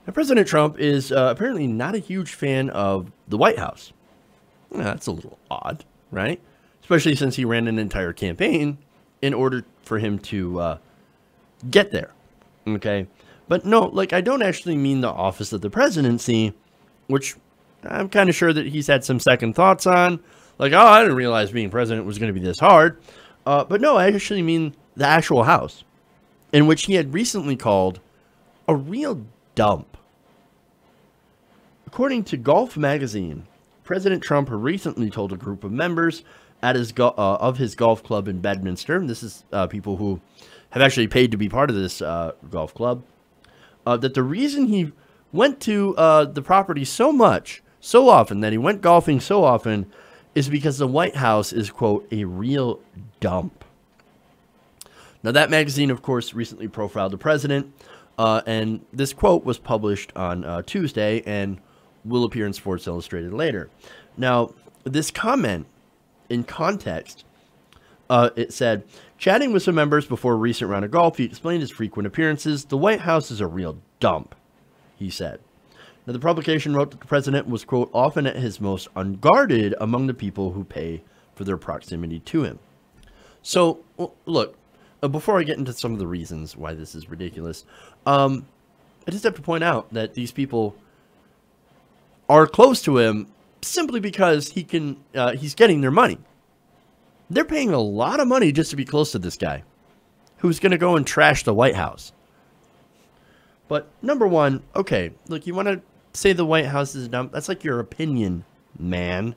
Now, President Trump is apparently not a huge fan of the White House. Well, that's a little odd, right? Especially since he ran an entire campaign in order for him to get there. Okay. But no, like, I don't actually mean the office of the presidency, which I'm kind of sure that he's had some second thoughts on. Like, oh, I didn't realize being president was going to be this hard. But no, I actually mean the actual house, in which he had recently called a real dump. According to Golf magazine, President Trump recently told a group of members at his of his golf club in Bedminster, and this is people who have actually paid to be part of this golf club, that the reason he went to the property so often, that he went golfing so often, is because the White House is, quote, a real dump. Now, that magazine, of course, recently profiled the president, and this quote was published on Tuesday and will appear in Sports Illustrated later. Now, this comment, in context, it said, chatting with some members before a recent round of golf, he explained his frequent appearances. The White House is a real dump, he said. Now, the publication wrote that the president was, quote, often at his most unguarded among the people who pay for their proximity to him. So, look, before I get into some of the reasons why this is ridiculous, I just have to point out that these people are close to him simply because he's getting their money. They're paying a lot of money just to be close to this guy, who's going to go and trash the White House. But number one, okay, look, you want to say the White House is dumb? That's like your opinion, man.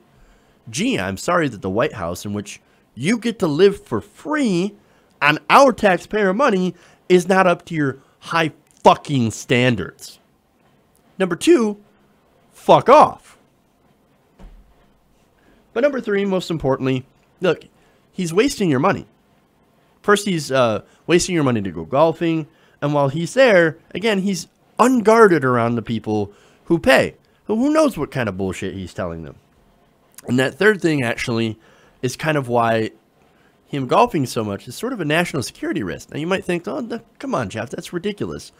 Gee, I'm sorry that the White House, in which you get to live for free on our taxpayer money, is not up to your high fucking standards. Number two, fuck off. But number three, most importantly, look, he's wasting your money. First, he's wasting your money to go golfing. And while he's there, again, he's unguarded around the people who pay. Who knows what kind of bullshit he's telling them. And that third thing, actually, is kind of why him golfing so much is sort of a national security risk. Now, you might think, oh, come on, Jeff, that's ridiculous.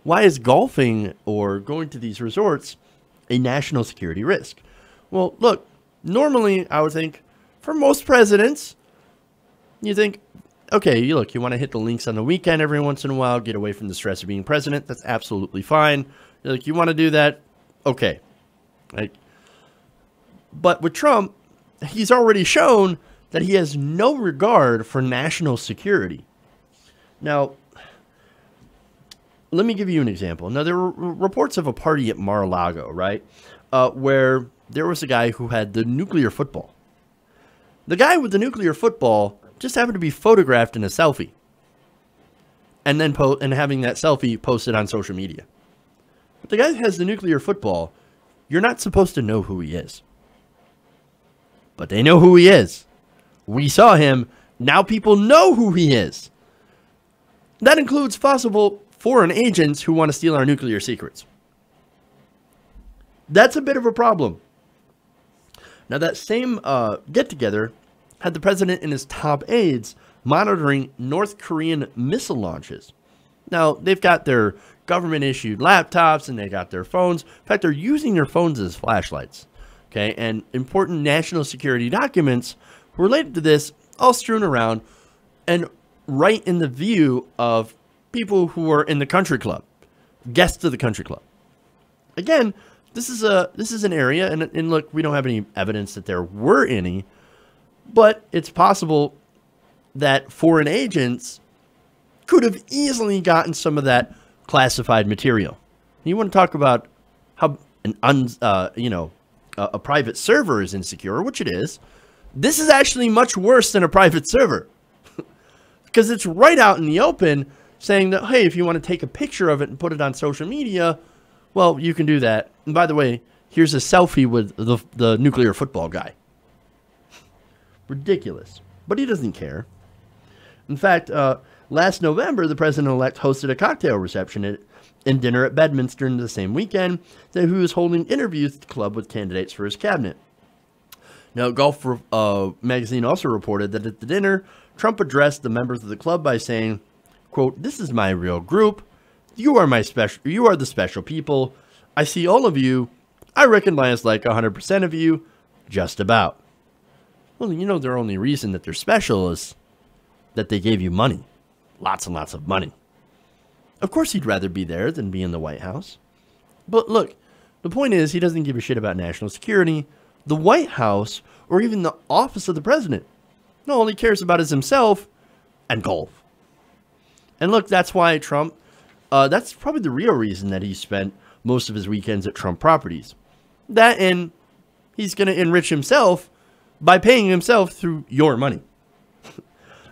Why is golfing or going to these resorts a national security risk? Well, look, normally I would think for most presidents, you think, okay, look, you want to hit the links on the weekend every once in a while, get away from the stress of being president. That's absolutely fine. Like, you want to do that? Okay. Like, but with Trump, he's already shown that he has no regard for national security. Now, let me give you an example. Now, there were reports of a party at Mar-a-Lago, right, where there was a guy who had the nuclear football. The guy with the nuclear football just happened to be photographed in a selfie, and then having that selfie posted on social media. But the guy that has the nuclear football, you're not supposed to know who he is. But they know who he is. We saw him. Now people know who he is. That includes possible foreign agents who want to steal our nuclear secrets. That's a bit of a problem. Now, that same get-together had the president and his top aides monitoring North Korean missile launches. Now, they've got their government-issued laptops and they got their phones. In fact, they're using their phones as flashlights. Okay, and important national security documents related to this all strewn around and right in the view of people who are in the country club, guests of the country club. Again, this is an area, and look, we don't have any evidence that there were any, but it's possible that foreign agents could have easily gotten some of that classified material. You want to talk about how a private server is insecure, which it is. This is actually much worse than a private server because it's right out in the open saying that, hey, if you want to take a picture of it and put it on social media, well, you can do that. And by the way, here's a selfie with the nuclear football guy. Ridiculous. But he doesn't care. In fact, last November, the president-elect hosted a cocktail reception and dinner at Bedminster the same weekend that he was holding interviews at the club with candidates for his cabinet. Now, Golf magazine also reported that at the dinner, Trump addressed the members of the club by saying, quote, "This is my real group. You are my special. You are the special people. I see all of you. I recognize like 100% of you, just about. Well, you know, their only reason that they're special is that they gave you money. Lots and lots of money. Of course he'd rather be there than be in the White House. But look, the point is he doesn't give a shit about national security, the White House, or even the office of the president. No, all he cares about is himself and golf. And look, that's why Trump, that's probably the real reason that he spent most of his weekends at Trump properties. That, and he's going to enrich himself by paying himself through your money.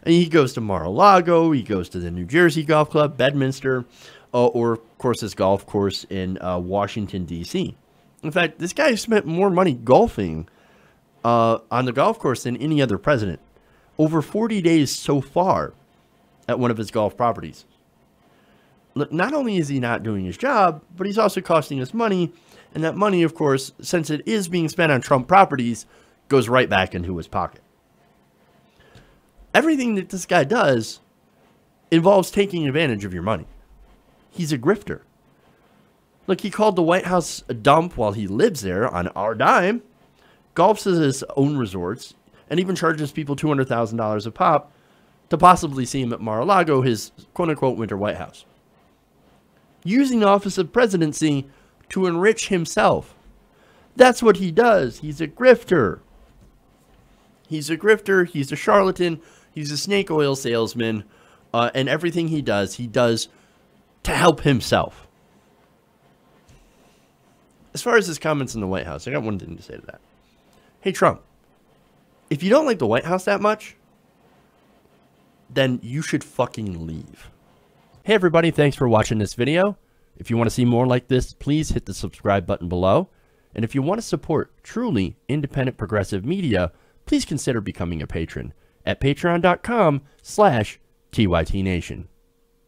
And he goes to Mar-a-Lago, he goes to the New Jersey Golf Club, Bedminster, or, of course, his golf course in Washington, D.C. In fact, this guy spent more money golfing on the golf course than any other president. Over 40 days so far at one of his golf properties. Look, not only is he not doing his job, but he's also costing us money. And that money, of course, since it is being spent on Trump properties, goes right back into his pocket. Everything that this guy does involves taking advantage of your money. He's a grifter. Look, he called the White House a dump while he lives there on our dime, golfs at his own resorts, and even charges people $200,000 a pop to possibly see him at Mar-a-Lago, his quote-unquote winter White House. Using the office of presidency to enrich himself. That's what he does. He's a grifter. He's a grifter. He's a charlatan. He's a snake oil salesman. And everything he does to help himself. As far as his comments in the White House, I got one thing to say to that. Hey, Trump, if you don't like the White House that much, then you should fucking leave. Hey, everybody, thanks for watching this video. If you want to see more like this, please hit the subscribe button below. And if you want to support truly independent progressive media, please consider becoming a patron at patreon.com/TYTNation.